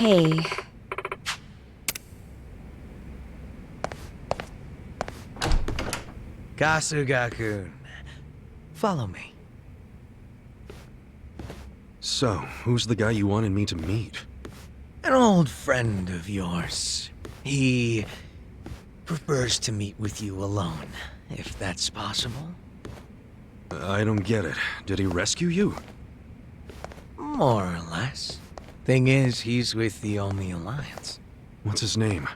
Okay. Kasuga-kun, follow me. So, who's the guy you wanted me to meet? An old friend of yours. He prefers to meet with you alone, if that's possible. I don't get it. Did he rescue you? More or less. Thing is, he's with the Omi Alliance. What's his name?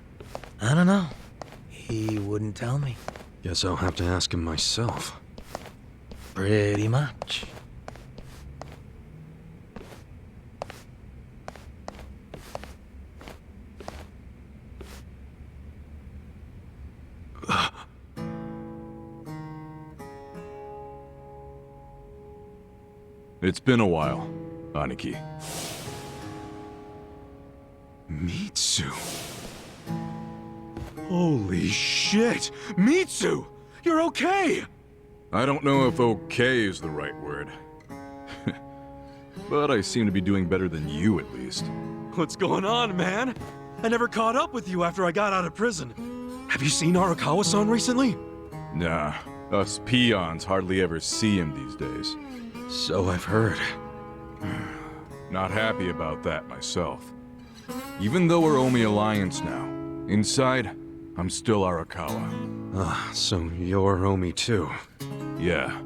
I don't know. He wouldn't tell me. Guess I'll have to ask him myself. Pretty much. It's been a while, Aniki. Mitsu. Holy shit! Mitsu! You're okay! I don't know if okay is the right word. But I seem to be doing better than you, at least. What's going on, man? I never caught up with you after I got out of prison. Have you seen Arakawa-san recently? Nah, us peons hardly ever see him these days. So I've heard. Not happy about that myself. Even though we're Omi Alliance now, inside, I'm still Arakawa. Ah, so you're Omi too. Yeah.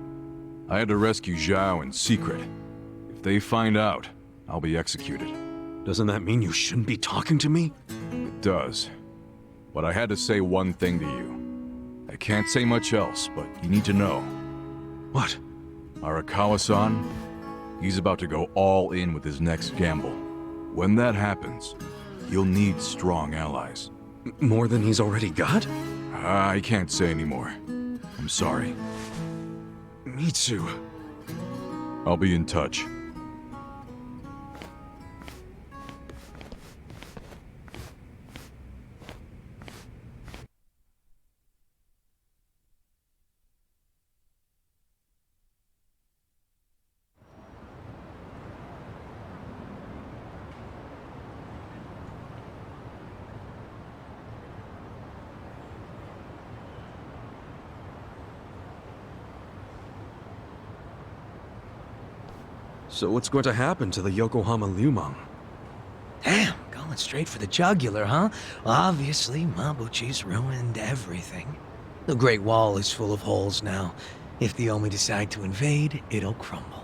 I had to rescue Zhao in secret. If they find out, I'll be executed. Doesn't that mean you shouldn't be talking to me? It does. But I had to say one thing to you. I can't say much else, but you need to know. What? Arakawa-san, he's about to go all in with his next gamble. When that happens, he'll need strong allies. More than he's already got? I can't say anymore. I'm sorry. Mitsu. I'll be in touch. So what's going to happen to the Yokohama Liumang? Damn, going straight for the jugular, huh? Well, obviously, Mabuchi's ruined everything. The Great Wall is full of holes now. If the Omi decide to invade, it'll crumble.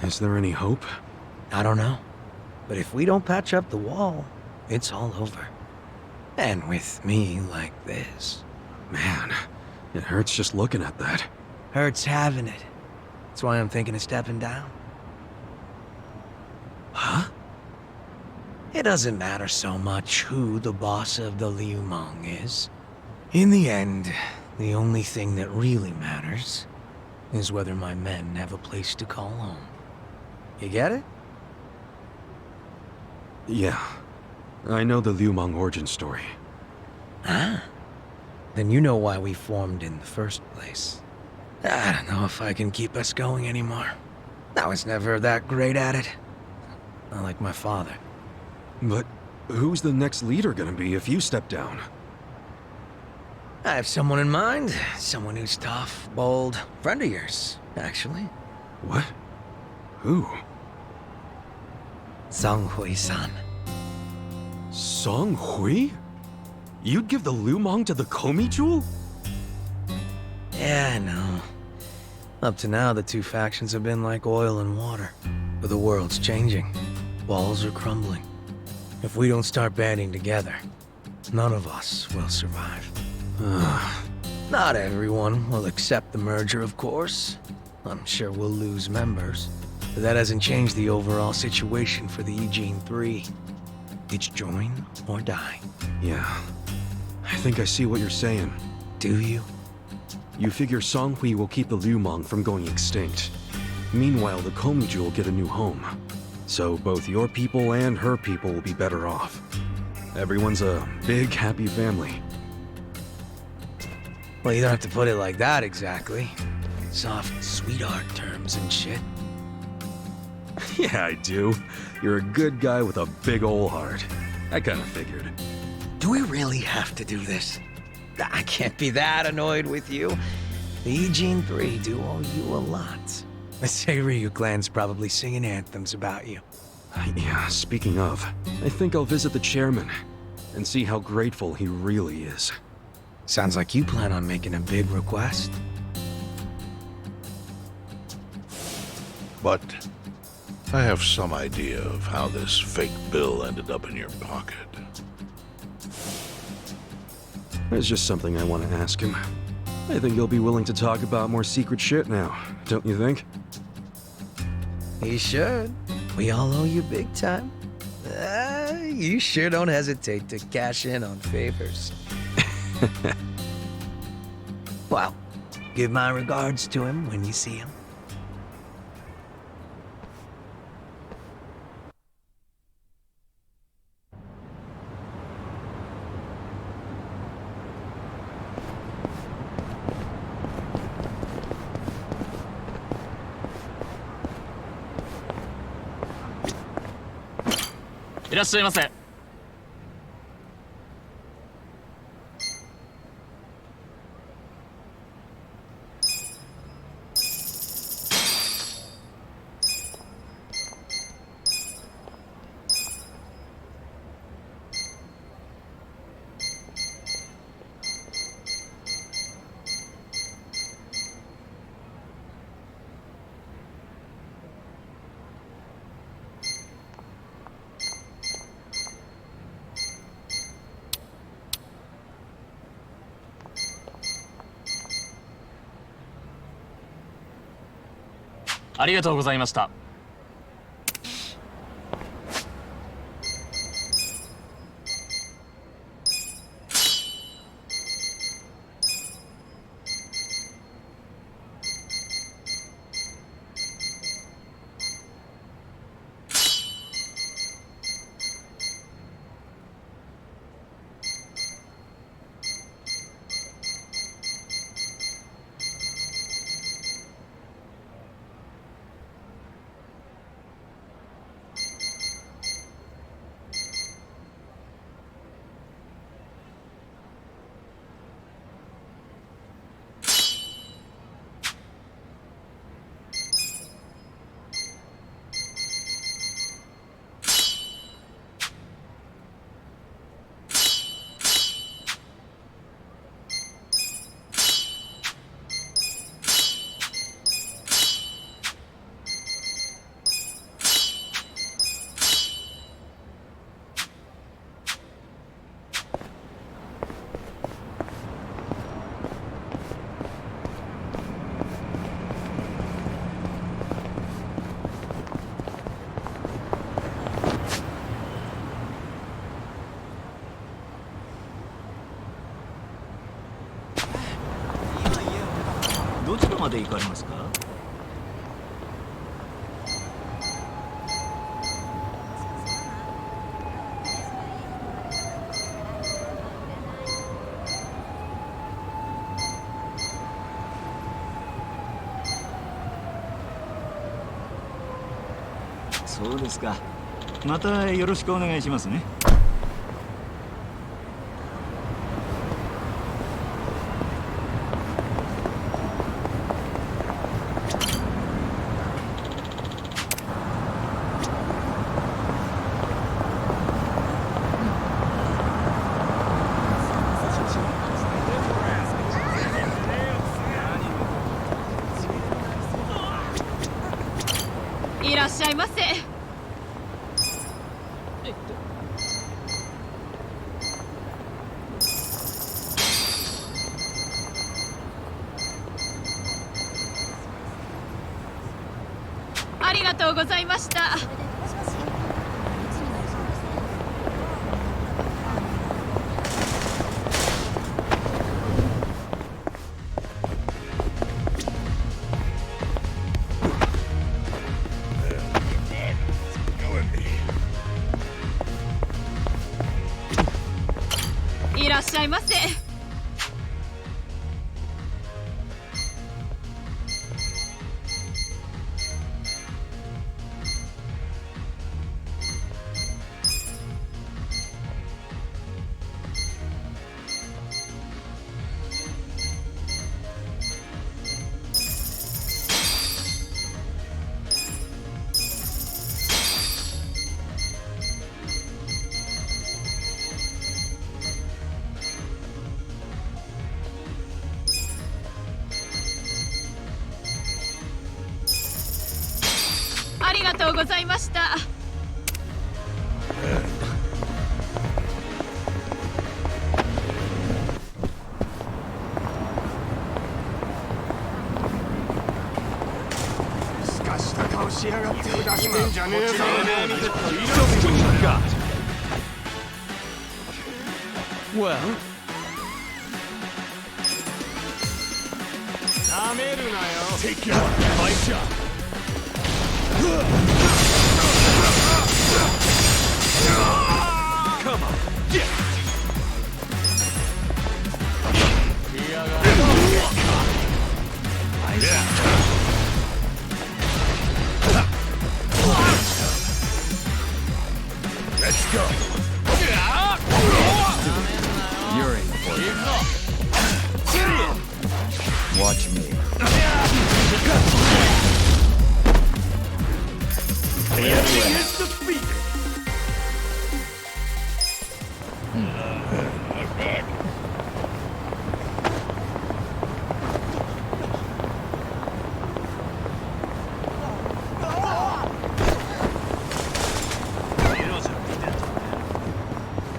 Is there any hope? I don't know. But if we don't patch up the wall, it's all over. And with me like this. Man, it hurts just looking at that. Hurts having it. That's why I'm thinking of stepping down. Huh? It doesn't matter so much who the boss of the Liumang is. In the end, the only thing that really matters is whether my men have a place to call home. You get it? Yeah. I know the Liumang origin story. Ah. Then you know why we formed in the first place. I don't know if I can keep us going anymore. I was never that great at it. Not like my father. But who's the next leader gonna be if you step down? I have someone in mind. Someone who's tough, bold. Friend of yours, actually. What? Who? Song Hui-san. Song Hui? You'd give the Liumang to the Komi Jewel? Yeah, I know. Up to now, the two factions have been like oil and water. But the world's changing. Walls are crumbling. If we don't start banding together, none of us will survive. Not everyone will accept the merger, of course. I'm sure we'll lose members. But that hasn't changed the overall situation for the Eugene 3. It's join or die. Yeah. I think I see what you're saying. Do you? You figure Song Hui will keep the Liumang from going extinct. Meanwhile, the Komi Jewel get a new home. So both your people and her people will be better off. Everyone's a big, happy family. Well, you don't have to put it like that exactly. Soft sweetheart terms and shit. Yeah, I do. You're a good guy with a big ol' heart. I kinda figured. Do we really have to do this? I can't be that annoyed with you. The Eugene 3 do owe you a lot. The Seiryu clan's probably singing anthems about you. Yeah, speaking of, I think I'll visit the chairman and see how grateful he really is. Sounds like you plan on making a big request. But I have some idea of how this fake bill ended up in your pocket. There's just something I want to ask him. I think he'll be willing to talk about more secret shit now, don't you think? He should. We all owe you big time. You sure don't hesitate to cash in on favors. Well, give my regards to him when you see him.いらっしゃいませ。ありがとうございました。どちらまで行かれますか？そうですか。またよろしくお願いしますね。いらっしゃいませ。ありがとうございました。いらっしゃいませ。とうございました。すかした顔しやがって出してんじゃねえぞ。Well, なめるなよ。take your fight shot. Come on, get it. Let's go. You're in for it. Watch me. The enemy is defeated.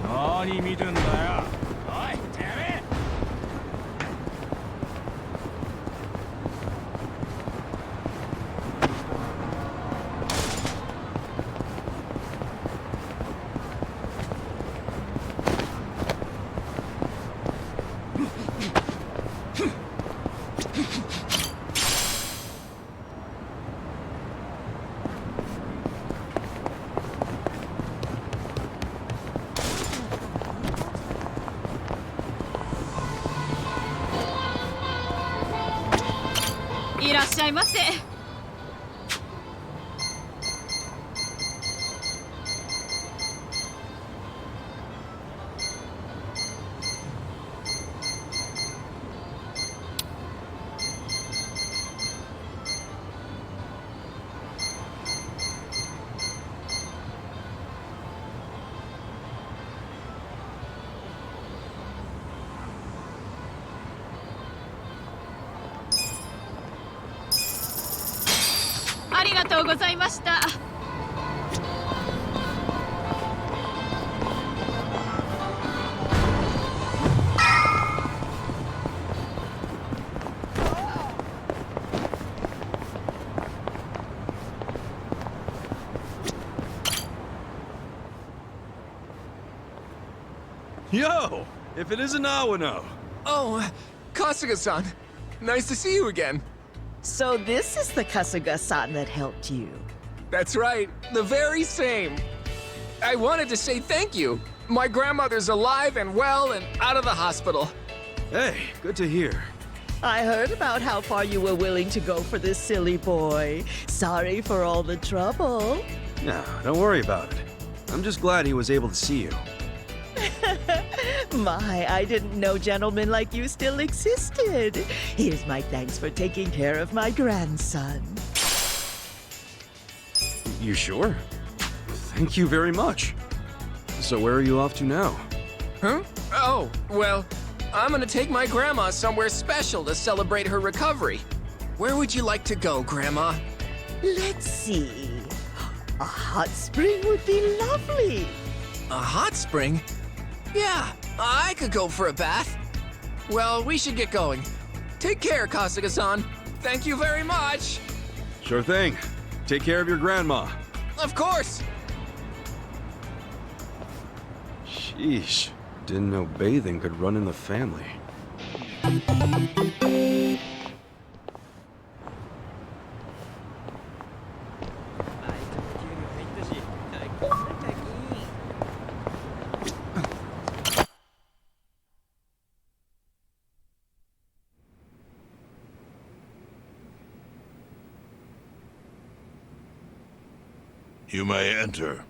I いらっしゃいませ。ありがとうございました。Yo! If it isn't Awano! Oh, Kasuga-san. Nice to see you again. So this is the Kasuga-san that helped you. That's right, the very same. I wanted to say thank you. My grandmother's alive and well and out of the hospital. Hey, good to hear. I heard about how far you were willing to go for this silly boy. Sorry for all the trouble. No, don't worry about it. I'm just glad he was able to see you. My, I didn't know gentlemen like you still existed. Here's my thanks for taking care of my grandson. You sure? Thank you very much. So where are you off to now? Huh? Oh, well, I'm gonna take my grandma somewhere special to celebrate her recovery. Where would you like to go, Grandma? Let's see. A hot spring would be lovely. A hot spring? Yeah, I could go for a bath. Well, we should get going. Take care, Kasuga-san. Thank you very much. Sure thing. Take care of your grandma. Of course. Sheesh. Didn't know bathing could run in the family. You may enter.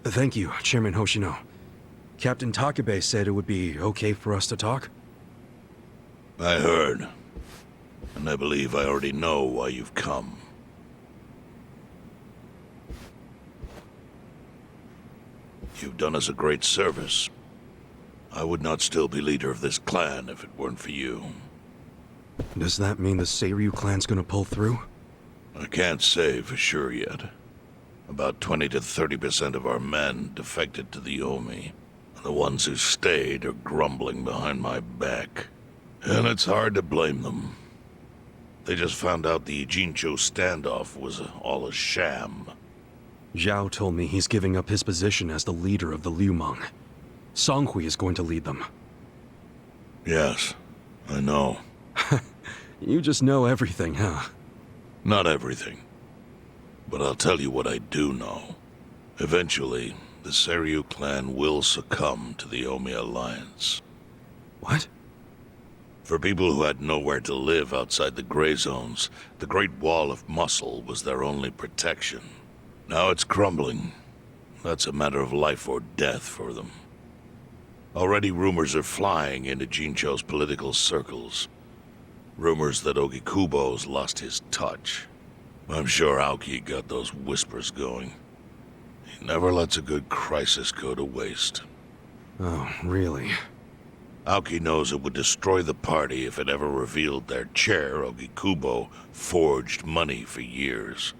Thank you, Chairman Hoshino. Captain Takabe said it would be okay for us to talk. I heard. And I believe I already know why you've come. You've done us a great service. I would not still be leader of this clan if it weren't for you. Does that mean the Seiryu clan's gonna pull through? I can't say for sure yet. About 20 to 30% of our men defected to the Omi. And the ones who stayed are grumbling behind my back. And it's hard to blame them. They just found out the Ijincho standoff was all a sham. Zhao told me he's giving up his position as the leader of the Liumang. Songhui is going to lead them. Yes, I know. You just know everything, huh? Not everything. But I'll tell you what I do know. Eventually, the Seiryu clan will succumb to the Omi Alliance. What? For people who had nowhere to live outside the gray zones, the Great Wall of Muscle was their only protection. Now it's crumbling. That's a matter of life or death for them. Already rumors are flying into Jincho's political circles. Rumors that Ogikubo's lost his touch. I'm sure Aoki got those whispers going. He never lets a good crisis go to waste. Oh, really? Aoki knows it would destroy the party if it ever revealed their chair, Ogikubo, forged money for years.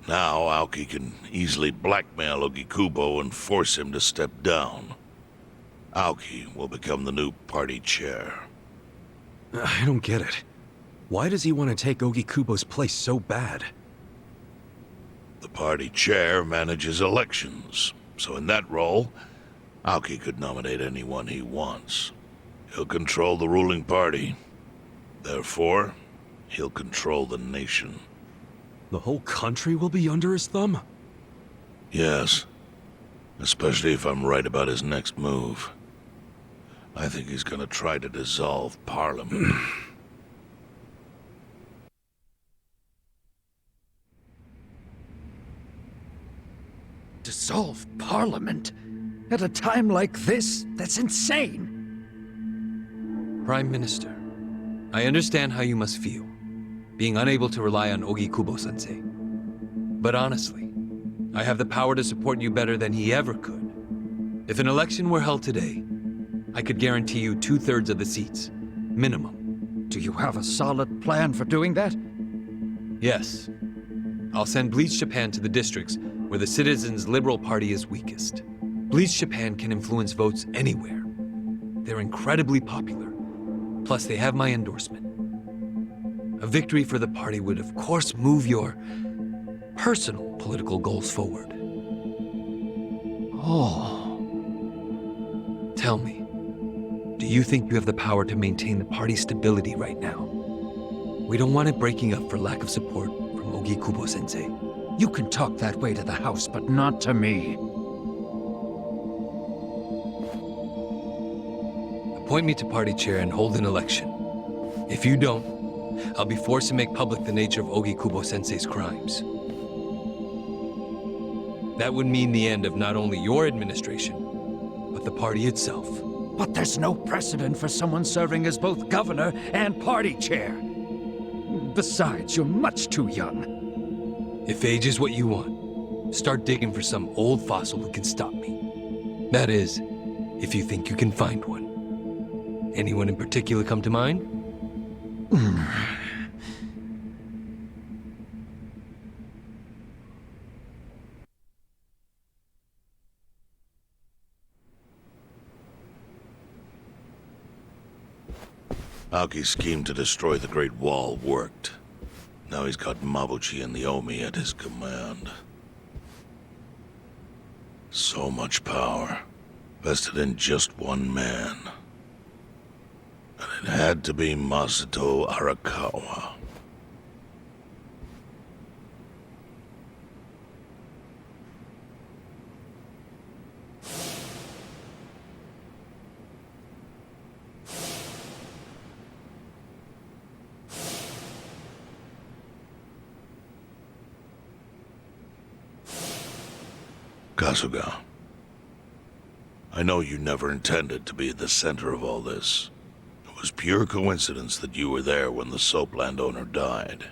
Now Aoki can easily blackmail Ogikubo and force him to step down. Aoki will become the new party chair. I don't get it. Why does he want to take Ogikubo's place so bad? The party chair manages elections, so in that role, Aoki could nominate anyone he wants. He'll control the ruling party. Therefore, he'll control the nation. The whole country will be under his thumb? Yes. Especially if I'm right about his next move. I think he's gonna try to dissolve Parliament. Dissolve Parliament? At a time like this? That's insane! Prime Minister, I understand how you must feel, being unable to rely on Ogikubo-sensei. But honestly, I have the power to support you better than he ever could. If an election were held today, I could guarantee you 2/3 of the seats, minimum. Do you have a solid plan for doing that? Yes. I'll send Bleach Japan to the districts where the citizens' Liberal Party is weakest. Bleach Japan can influence votes anywhere. They're incredibly popular. Plus, they have my endorsement. A victory for the party would, of course, move your personal political goals forward. Oh. Tell me, do you think you have the power to maintain the party's stability right now? We don't want it breaking up for lack of support from Ogikubo-sensei. You can talk that way to the house, but not to me. Appoint me to party chair and hold an election. If you don't, I'll be forced to make public the nature of Ogikubo-sensei's crimes. That would mean the end of not only your administration, but the party itself. But there's no precedent for someone serving as both governor and party chair. Besides, you're much too young. If age is what you want, start digging for some old fossil who can stop me. That is, if you think you can find one. Anyone in particular come to mind? Aoki's scheme to destroy the Great Wall worked. Now he's got Mabuchi and the Omi at his command. So much power, vested in just one man. And it had to be Masato Arakawa. Kasuga, I know you never intended to be at the center of all this. It was pure coincidence that you were there when the soap landowner died.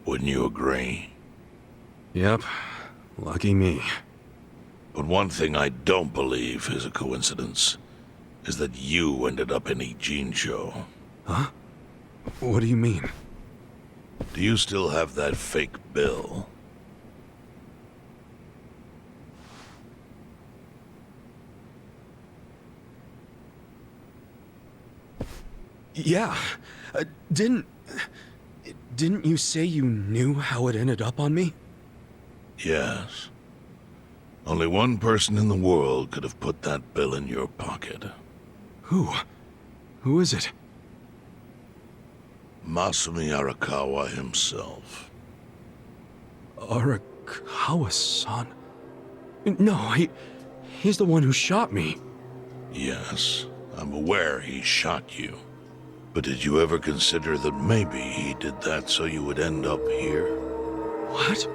Wouldn't you agree? Yep. Lucky me. But one thing I don't believe is a coincidence, is that you ended up in Ijincho. Huh? What do you mean? Do you still have that fake bill? Yeah. Didn't you say you knew how it ended up on me? Yes. Only one person in the world could have put that bill in your pocket. Who? Who is it? Masumi Arakawa himself. Arakawa-san? No, he's the one who shot me. Yes, I'm aware he shot you. But did you ever consider that maybe he did that so you would end up here? What?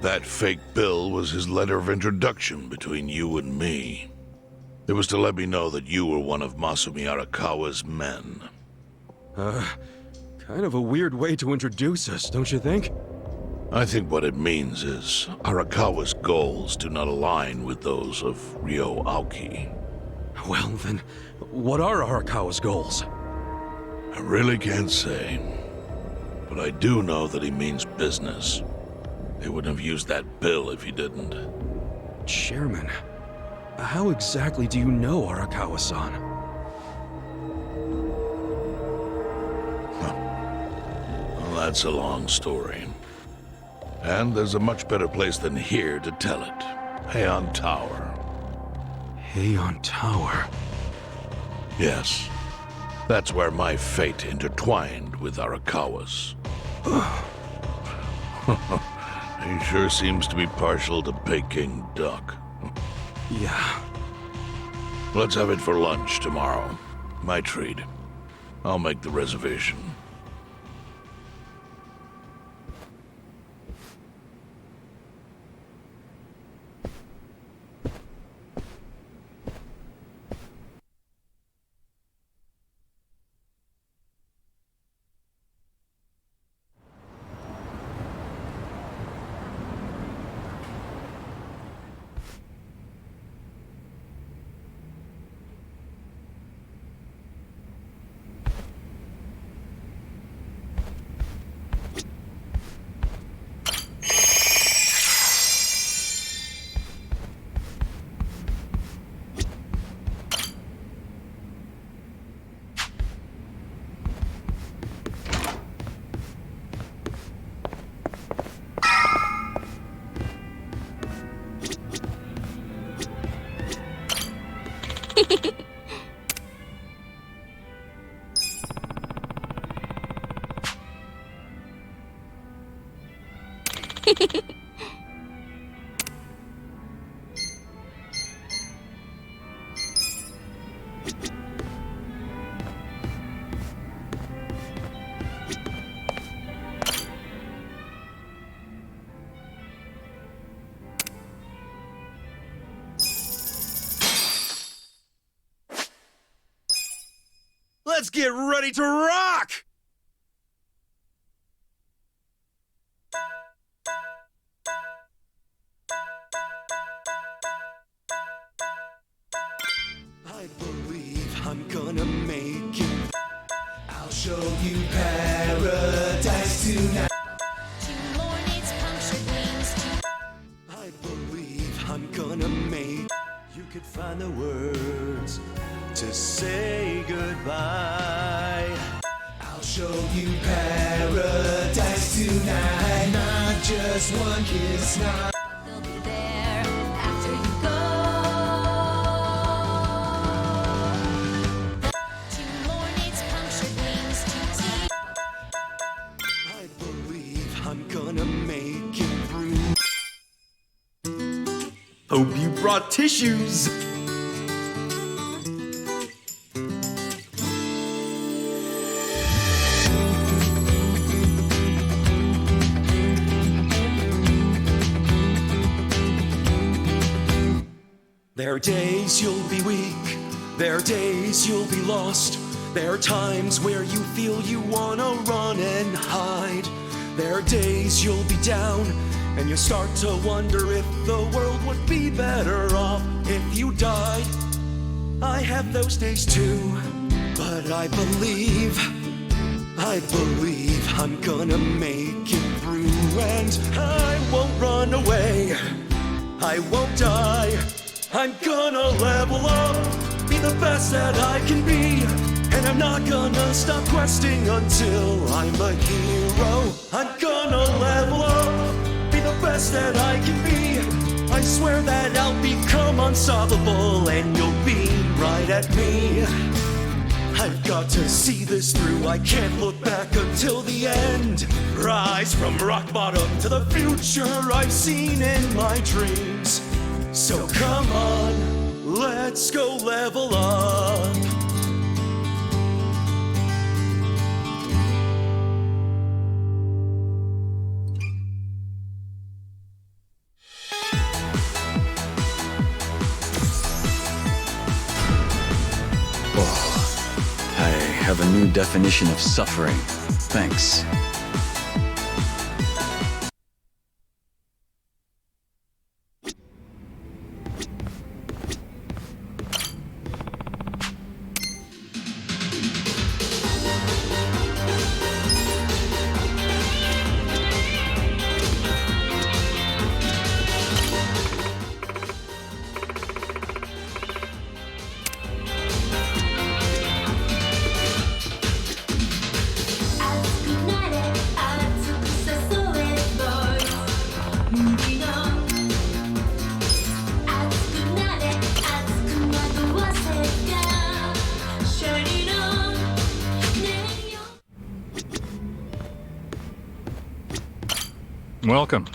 That fake bill was his letter of introduction between you and me. It was to let me know that you were one of Masumi Arakawa's men. Kind of a weird way to introduce us, don't you think? I think what it means is Arakawa's goals do not align with those of Ryo Aoki. Well then, what are Arakawa's goals? I really can't say. But I do know that he means business. He wouldn't have used that bill if he didn't. Chairman, how exactly do you know Arakawa-san? Well, that's a long story. And there's a much better place than here to tell it. Heian Tower. Heian Tower? Yes. That's where my fate intertwined with Arakawa's. He sure seems to be partial to Peking duck. Yeah. Let's have it for lunch tomorrow. My treat. I'll make the reservation. Let's get ready to rock! I believe I'm gonna make it. I'll show you paradise tonight. I believe I'm gonna make. You could find the words to say goodbye. I'll show you paradise tonight. Not just one kiss, not. They'll be there after you go. 2 more nights punctured wings to tea. I believe I'm gonna make it through. Hope you brought tissues. There are days you'll be weak, there are days you'll be lost. There are times where you feel you wanna run and hide. There are days you'll be down, and you'll start to wonder if the world would be better off if you died. I have those days too, but I believe I believe I'm gonna make it through, and I won't run away. I won't die. I'm gonna level up, be the best that I can be, and I'm not gonna stop questing until I'm a hero. I'm gonna level up, be the best that I can be. I swear that I'll become unstoppable, and you'll be right at me. I've got to see this through, I can't look back until the end. Rise from rock bottom to the future I've seen in my dreams. So come on, let's go level up. I have a new definition of suffering. Thanks. Welcome.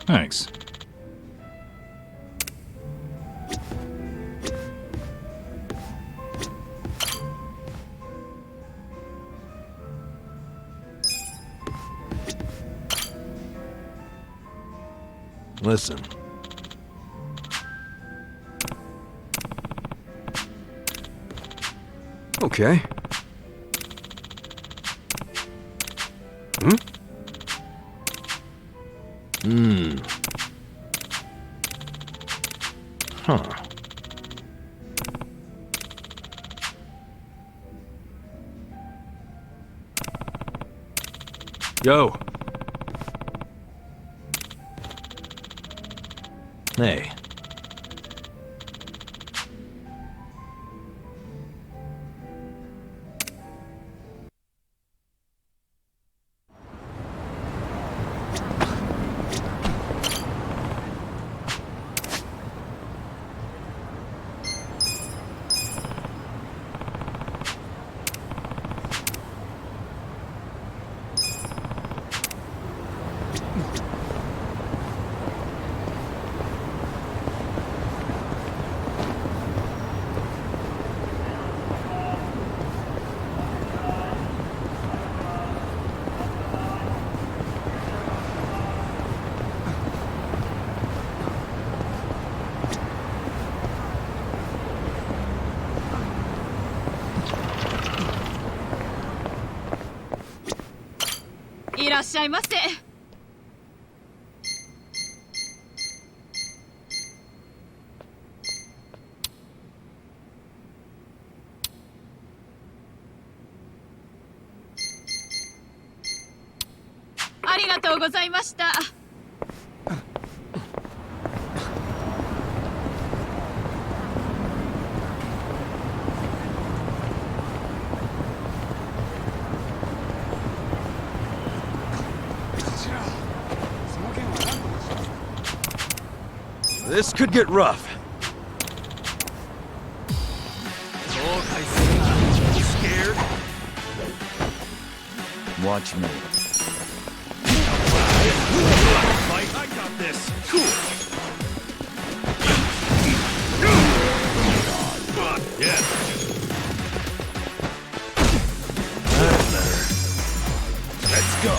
Thanks. Listen. Okay. Huh. Yo. Hey.いらっしゃいませ。ありがとうございました。This could get rough. Scared? Watch me. I got this. Cool. Yeah. That's better. Let's go.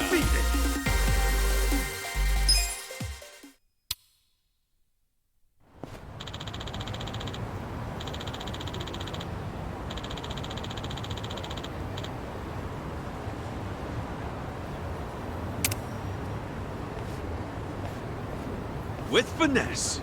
Defeated! With finesse.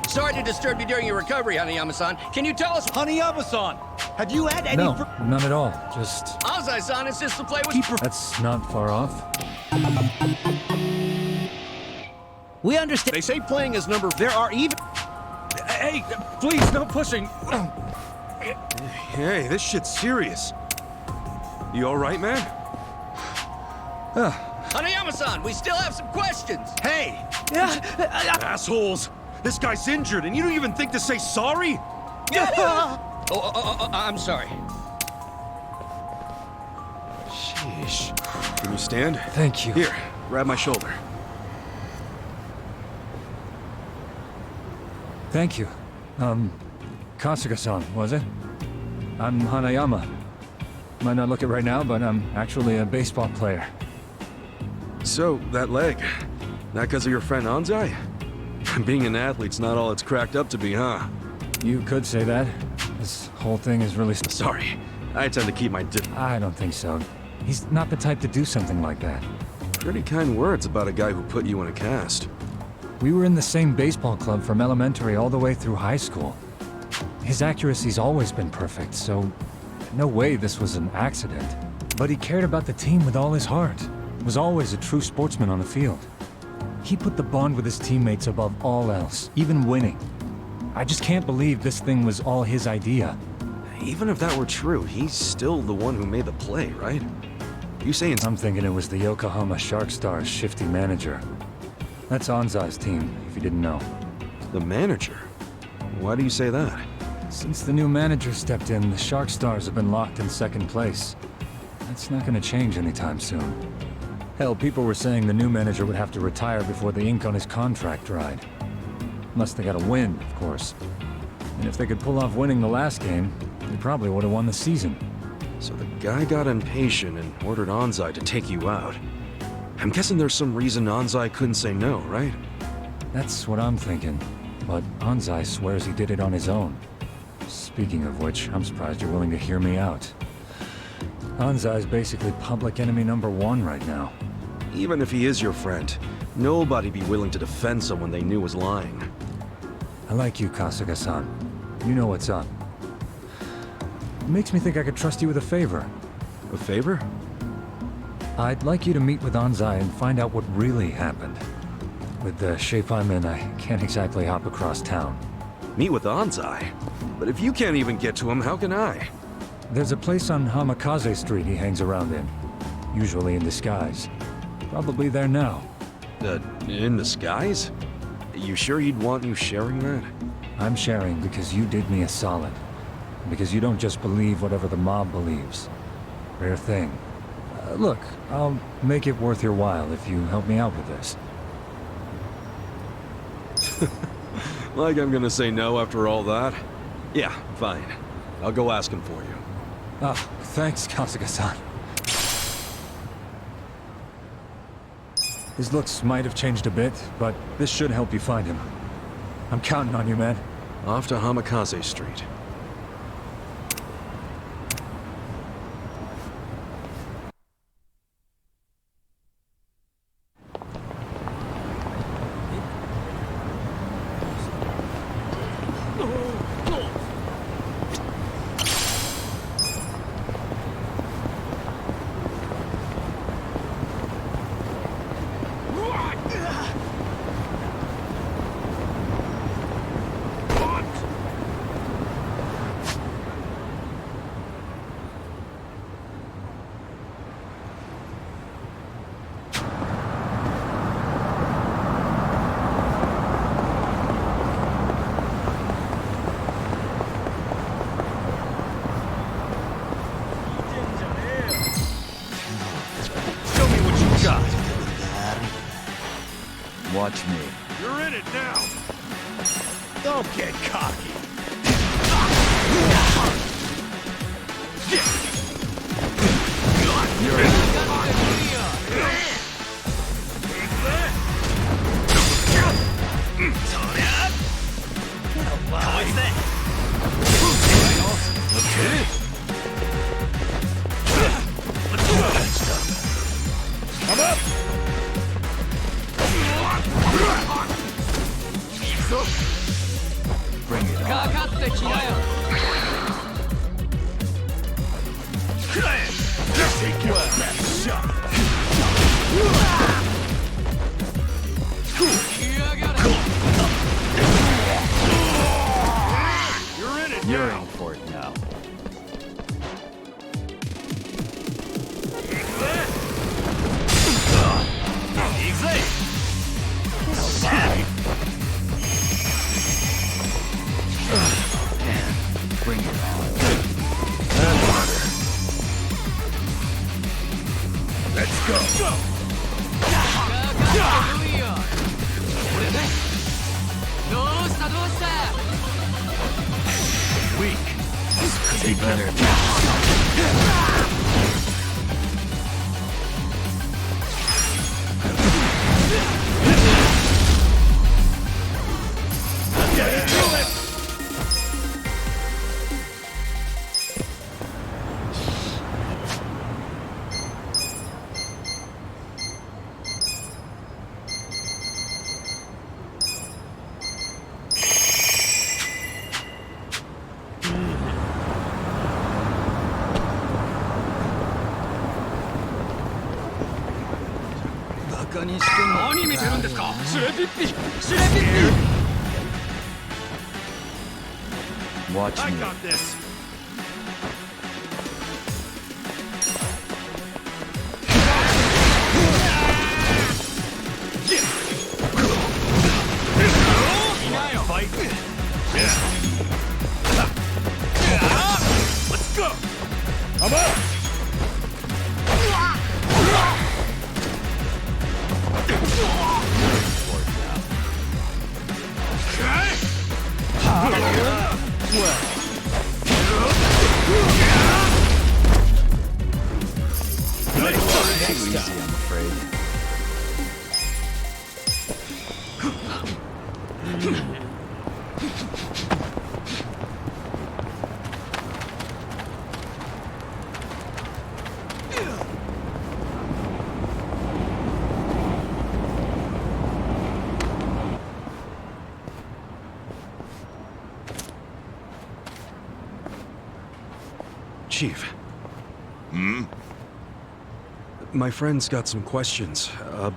Sorry to disturb you during your recovery, Hanayama-san. Can you tell us... Hanayama-san, have you had any... No, none at all. Just... Anzai-san is just to play with... That's not far off. We understand. They say playing is number... There are even... Hey, please, no pushing. Hey, this shit's serious. You alright, man? Hanayama-san, we still have some questions. Hey! Assholes! This guy's injured, and you don't even think to say sorry? I'm sorry. Sheesh. Can you stand? Thank you. Here, grab my shoulder. Thank you. Kasuga-san, was it? I'm Hanayama. Might not look it right now, but I'm actually a baseball player. So, that leg, that because of your friend Anzai? Being an athlete's not all it's cracked up to be, huh? You could say that. This whole thing is really... Sorry, I tend to keep my I don't think so. He's not the type to do something like that. Pretty kind words about a guy who put you in a cast. We were in the same baseball club from elementary all the way through high school. His accuracy's always been perfect, so no way this was an accident. But he cared about the team with all his heart. Was always a true sportsman on the field. He put the bond with his teammates above all else, even winning. I just can't believe this thing was all his idea. Even if that were true, he's still the one who made the play, right? You saying... I'm thinking it was the Yokohama Shark Stars' shifty manager. That's Anzai's team, if you didn't know. The manager? Why do you say that? Since the new manager stepped in, the Shark Stars have been locked in second place. That's not gonna change anytime soon. Hell, people were saying the new manager would have to retire before the ink on his contract dried. Unless they got a win, of course. And if they could pull off winning the last game, they probably would have won the season. So the guy got impatient and ordered Anzai to take you out. I'm guessing there's some reason Anzai couldn't say no, right? That's what I'm thinking. But Anzai swears he did it on his own. Speaking of which, I'm surprised you're willing to hear me out. Anzai's basically public enemy #1 right now. Even if he is your friend, nobody'd be willing to defend someone they knew was lying. I like you, Kasuga-san. You know what's up. It makes me think I could trust you with a favor. A favor? I'd like you to meet with Anzai and find out what really happened. With the shape I'm in, I can't exactly hop across town. Meet with Anzai? But if you can't even get to him, how can I? There's a place on Hamikaze Street he hangs around in. Usually in disguise. Probably there now. In disguise? You sure he'd want you sharing that? I'm sharing because you did me a solid. Because you don't just believe whatever the mob believes. Rare thing. Look, I'll make it worth your while if you help me out with this. Like I'm gonna say no after all that? Yeah, fine. I'll go ask him for you. Oh, thanks, Kasuga-san. His looks might have changed a bit, but this should help you find him. I'm counting on you, man. Off to Hamikaze Street. You're in it now. Don't get cocky. I'm up! Bring it on. Take your best shot! You're in it You're now! in for it now. Bring it on. Let's go! Weak. They better. Watch I me. got this! Fight! Let's go! I'm up! Too easy, I'm afraid. Chief. Hmm? My friend's got some questions about